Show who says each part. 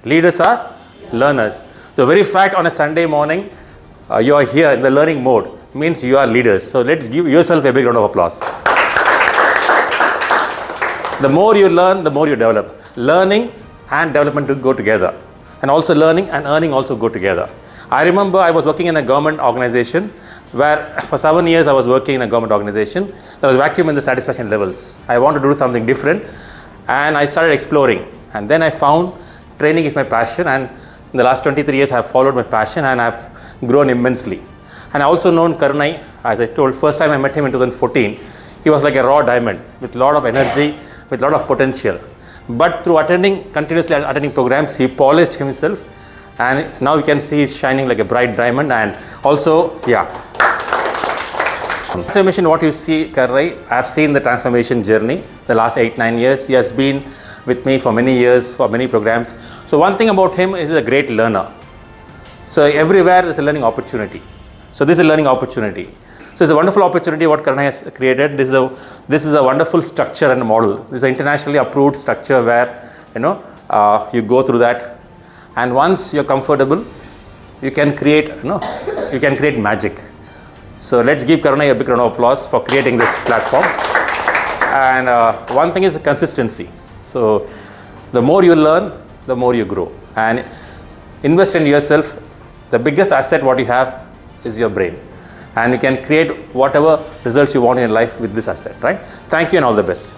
Speaker 1: Leaders are learners. So very fact on a Sunday morning, you are here in the learning mode means you are leaders. So let's give yourself a big round of applause. The more you learn, the more you develop. Learning and development will go together. And also learning and earning also go together. I remember I was working in a government organization where for 7 years I was working in a government organization. There was vacuum in the satisfaction levels. I wanted to do something different and I started exploring. And then I found training is my passion, and in the last 23 years I have followed my passion and I have grown immensely. And I also known Karunai, as I told, first time I met him in 2014, he was like a raw diamond with a lot of energy, with a lot of potential. But through continuously attending programs, he polished himself, and now you can see he's shining like a bright diamond. And also, transformation, what you see, Karunai, I have seen the transformation journey the last 8-9 years. He has been with me for many years, for many programs. So one thing about him is he's a great learner. So everywhere there's a learning opportunity. So this is a learning opportunity. So it's a wonderful opportunity what Karunai has created. This is a wonderful structure and model. This is an internationally approved structure where you go through that, and once you're comfortable, you can create magic. So let's give Karunai a big round of applause for creating this platform. And one thing is consistency. So the more you learn, the more you grow. And invest in yourself. The biggest asset what you have is your brain. And you can create whatever results you want in your life with this asset, right? Thank you and all the best.